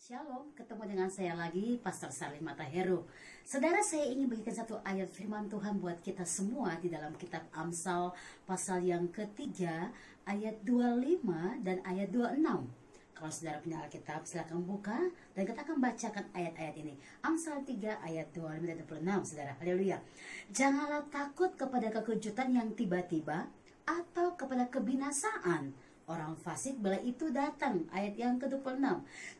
Shalom, ketemu dengan saya lagi, Pastor Salim Mataheru. Saudara, saya ingin bagikan satu ayat firman Tuhan buat kita semua di dalam kitab Amsal pasal yang ketiga, ayat 25 dan ayat 26. Kalau saudara punya Alkitab, silakan buka dan kita akan bacakan ayat-ayat ini. Amsal 3 ayat 25 dan 26, saudara. Haleluya. Janganlah takut kepada kekejutan yang tiba-tiba atau kepada kebinasaan orang fasik bila itu datang. Ayat yang ke-26.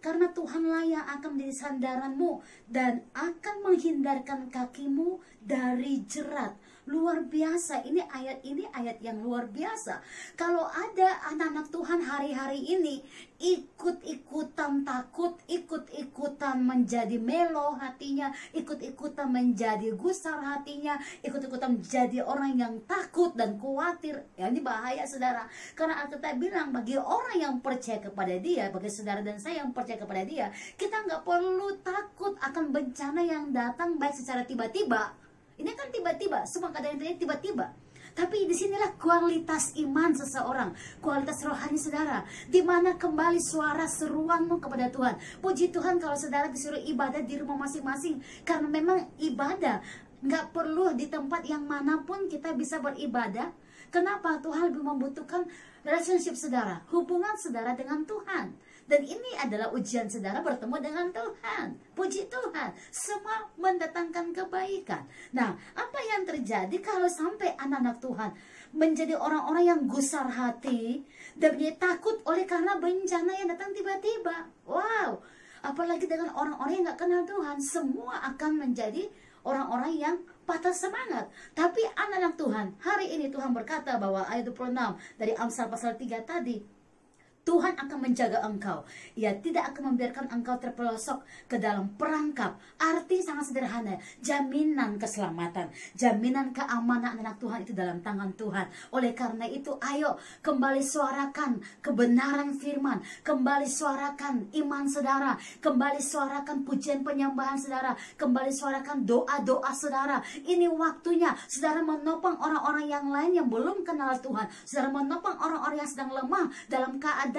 Karena Tuhanlah yang akan menjadi sandaranmu dan akan menghindarkan kakimu dari jerat. Luar biasa. Ini ayat yang luar biasa. Kalau ada anak-anak Tuhan hari-hari ini ikut-ikutan takut, ikut-ikutan menjadi melo hatinya, ikut-ikutan menjadi gusar hatinya, ikut-ikutan menjadi orang yang takut dan khawatir, ya ini bahaya, saudara. Karena Alkitab bilang bagi orang yang percaya kepada Dia, bagi saudara dan saya yang percaya kepada Dia, kita nggak perlu takut akan bencana yang datang baik secara tiba-tiba. Ini kan tiba-tiba, semua keadaan yang tiba-tiba. Tapi disinilah kualitas iman seseorang, kualitas rohani saudara, di mana kembali suara seruanmu kepada Tuhan. Puji Tuhan kalau saudara disuruh ibadah di rumah masing-masing, karena memang ibadah nggak perlu di tempat yang manapun kita bisa beribadah. Kenapa? Tuhan lebih membutuhkan relationship saudara, hubungan saudara dengan Tuhan. Dan ini adalah ujian saudara bertemu dengan Tuhan. Puji Tuhan, semua mendatangkan kebaikan. Nah, apa yang terjadi kalau sampai anak-anak Tuhan menjadi orang-orang yang gusar hati dan menjadi takut oleh karena bencana yang datang tiba-tiba? Wow, apalagi dengan orang-orang yang gak kenal Tuhan, semua akan menjadi orang-orang yang patah semangat. Tapi anak-anak Tuhan, hari ini Tuhan berkata bahwa ayat 26 dari Amsal pasal 3 tadi, Tuhan akan menjaga engkau. Ia tidak akan membiarkan engkau terpelosok ke dalam perangkap. Arti sangat sederhana. Jaminan keselamatan, jaminan keamanan anak Tuhan itu dalam tangan Tuhan. Oleh karena itu, ayo kembali suarakan kebenaran firman. Kembali suarakan iman saudara. Kembali suarakan pujian penyembahan saudara. Kembali suarakan doa-doa saudara. Ini waktunya saudara menopang orang-orang yang lain yang belum kenal Tuhan. Saudara menopang orang-orang yang sedang lemah dalam keadaan.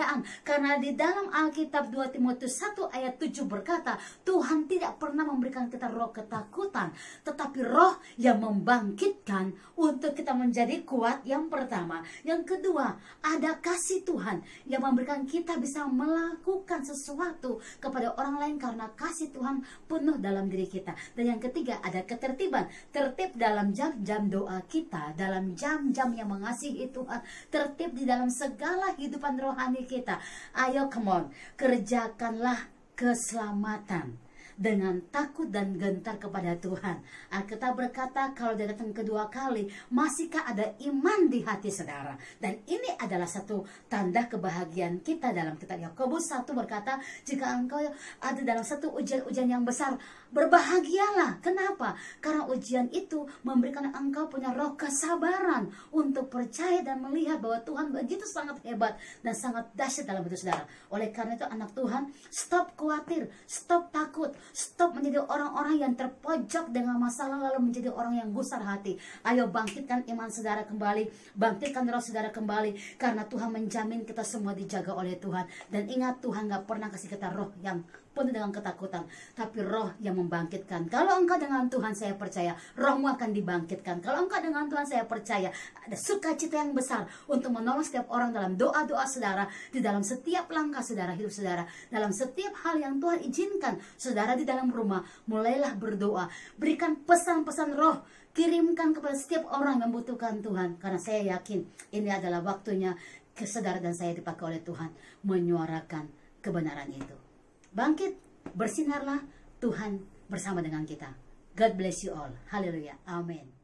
Karena di dalam Alkitab 2 Timotius 1 ayat 7 berkata, Tuhan tidak pernah memberikan kita roh ketakutan, tetapi roh yang membangkitkan untuk kita menjadi kuat. Yang pertama. Yang kedua, ada kasih Tuhan yang memberikan kita bisa melakukan sesuatu kepada orang lain karena kasih Tuhan penuh dalam diri kita. Dan yang ketiga, ada ketertiban. Tertib dalam jam-jam doa kita, dalam jam-jam yang mengasihi Tuhan, tertib di dalam segala hidupan rohani kita. Ayo, come on, kerjakanlah keselamatan dengan takut dan gentar kepada Tuhan. Alkitab berkata kalau dia datang kedua kali, masihkah ada iman di hati saudara? Dan ini adalah satu tanda kebahagiaan kita. Dalam kitab Yakobus 1 berkata, jika engkau ada dalam satu ujian-ujian yang besar, berbahagialah. Kenapa? Karena ujian itu memberikan engkau punya roh kesabaran untuk percaya dan melihat bahwa Tuhan begitu sangat hebat dan sangat dahsyat dalam hidup saudara. Oleh karena itu, anak Tuhan, stop khawatir, stop takut, stop menjadi orang-orang yang terpojok dengan masalah lalu menjadi orang yang gusar hati. Ayo bangkitkan iman saudara kembali, bangkitkan roh saudara kembali, karena Tuhan menjamin kita semua dijaga oleh Tuhan. Dan ingat, Tuhan gak pernah kasih kita roh yang penuh dengan ketakutan, tapi roh yang membangkitkan. Kalau engkau dengan Tuhan, saya percaya rohmu akan dibangkitkan. Kalau engkau dengan Tuhan, saya percaya ada sukacita yang besar untuk menolong setiap orang dalam doa-doa saudara, di dalam setiap langkah saudara, hidup saudara, dalam setiap hal yang Tuhan izinkan saudara di dalam rumah. Mulailah berdoa, berikan pesan-pesan roh, kirimkan kepada setiap orang yang membutuhkan Tuhan. Karena saya yakin ini adalah waktunya saudara dan saya dipakai oleh Tuhan menyuarakan kebenaran itu. Bangkit, bersinarlah, Tuhan bersama dengan kita. God bless you all. Haleluya. Amin.